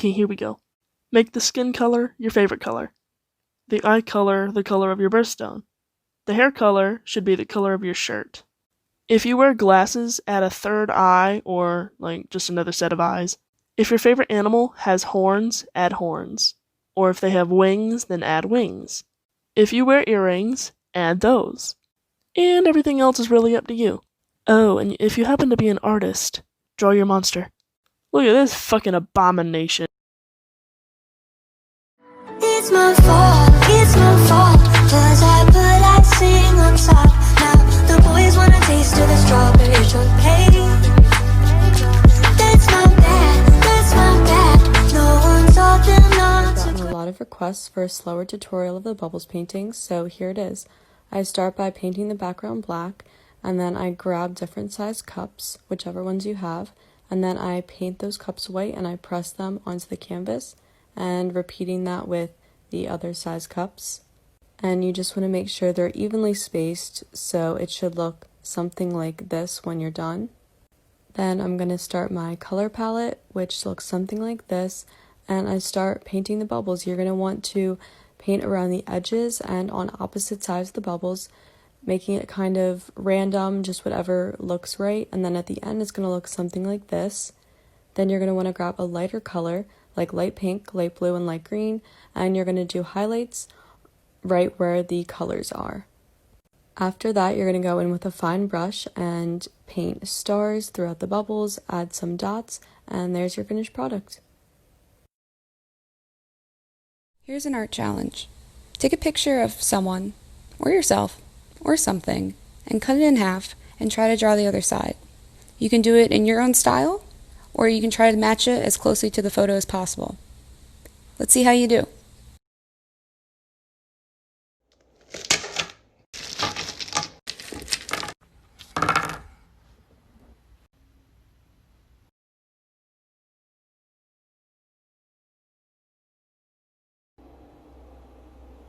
Okay, here we go. Make the skin color your favorite color. The eye color the color of your birthstone. The hair color should be the color of your shirt. If you wear glasses, add a third eye or just another set of eyes. If your favorite animal has horns, add horns. Or if they have wings, then add wings. If you wear earrings, add those. And everything else is really up to you. Oh, and if you happen to be an artist, draw your monster. Look at this fucking abomination. It's my fault, 'cause I put icing on top. Now the boys wanna taste of the strawberry shortcake. That's my bad, no one taught them not to. I've gotten a lot of requests for a slower tutorial of the bubbles painting, so here it is. I start by painting the background black, and then I grab different size cups, whichever ones you have, and then I paint those cups white and I press them onto the canvas, and repeating that with the other size cups. And you just want to make sure they're evenly spaced, so it should look something like this when you're done. Then I'm going to start my color palette, which looks something like this, and I start painting the bubbles. You're going to want to paint around the edges and on opposite sides of the bubbles, making it kind of random, just whatever looks right. And then at the end, it's going to look something like this. Then you're going to want to grab a lighter color, like light pink, light blue, and light green, and you're going to do highlights right where the colors are. After that, you're going to go in with a fine brush and paint stars throughout the bubbles, add some dots, and there's your finished product. Here's an art challenge. Take a picture of someone, or yourself, or something, and cut it in half and try to draw the other side. You can do it in your own style, or you can try to match it as closely to the photo as possible. Let's see how you do.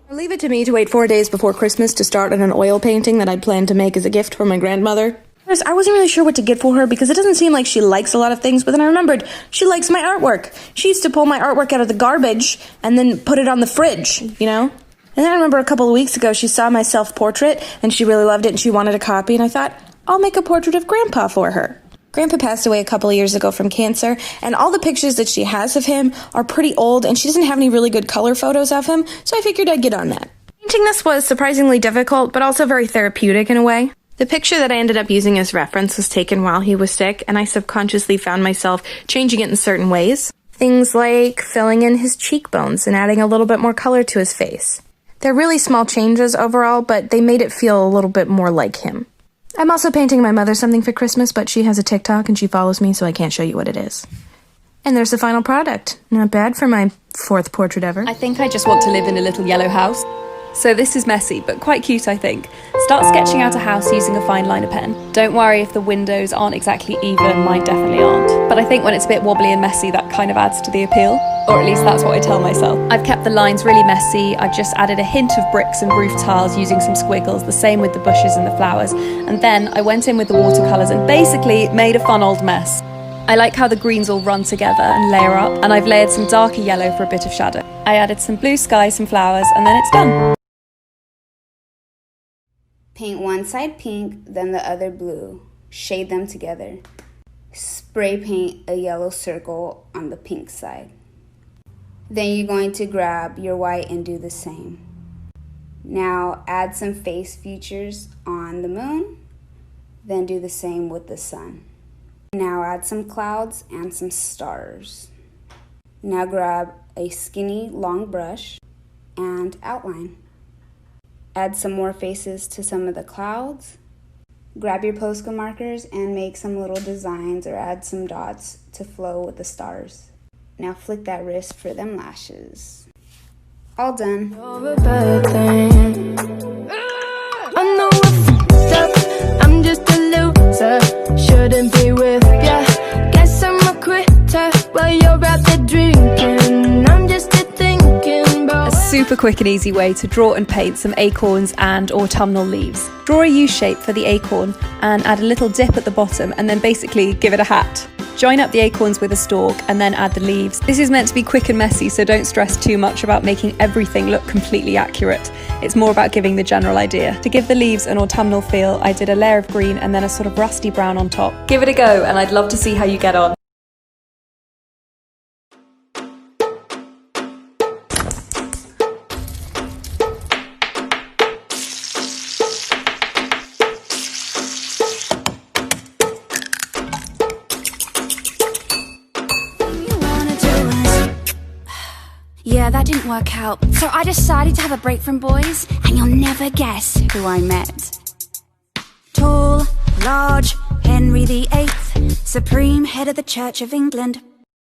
Leave it to me to wait 4 days before Christmas to start on an oil painting that I'd planned to make as a gift for my grandmother. I wasn't really sure what to get for her because it doesn't seem like she likes a lot of things, but then I remembered she likes my artwork. She used to pull my artwork out of the garbage and then put it on the fridge, you know? And then I remember a couple of weeks ago she saw my self-portrait and she really loved it and she wanted a copy, and I thought, I'll make a portrait of Grandpa for her. Grandpa passed away a couple of years ago from cancer, and all the pictures that she has of him are pretty old, and she doesn't have any really good color photos of him, so I figured I'd get on that. Painting this was surprisingly difficult, but also very therapeutic in a way. The picture that I ended up using as reference was taken while he was sick, and I subconsciously found myself changing it in certain ways. Things like filling in his cheekbones and adding a little bit more color to his face. They're really small changes overall, but they made it feel a little bit more like him. I'm also painting my mother something for Christmas, but she has a TikTok and she follows me, so I can't show you what it is. And there's the final product. Not bad for my 4th portrait ever. I think I just want to live in a little yellow house. So this is messy, but quite cute, I think. Start sketching out a house using a fine liner pen. Don't worry if the windows aren't exactly even, mine definitely aren't. But I think when it's a bit wobbly and messy, that kind of adds to the appeal. Or at least that's what I tell myself. I've kept the lines really messy. I've just added a hint of bricks and roof tiles using some squiggles, the same with the bushes and the flowers. And then I went in with the watercolours and basically made a fun old mess. I like how the greens all run together and layer up, and I've layered some darker yellow for a bit of shadow. I added some blue sky, some flowers, and then it's done. Paint one side pink, then the other blue. Shade them together. Spray paint a yellow circle on the pink side. Then you're going to grab your white and do the same. Now add some face features on the moon, then do the same with the sun. Now add some clouds and some stars. Now grab a skinny long brush and outline. Add some more faces to some of the clouds. Grab your Posca markers and make some little designs or add some dots to flow with the stars. Now flick that wrist for them lashes. All done. You're a bad thing. I know I fucked up. I'm just a loser. Shouldn't be with ya. Guess I'm a quitter while you're out there drinking. I'm just a thinking about. A super quick and easy way to draw and paint some acorns and autumnal leaves. Draw a U shape for the acorn and add a little dip at the bottom and then basically give it a hat. Join up the acorns with a stalk and then add the leaves. This is meant to be quick and messy, so don't stress too much about making everything look completely accurate. It's more about giving the general idea. To give the leaves an autumnal feel, I did a layer of green and then a sort of rusty brown on top. Give it a go, and I'd love to see how you get on. Yeah, that didn't work out. So I decided to have a break from boys, and you'll never guess who I met. Tall, large, Henry VIII, supreme head of the Church of England.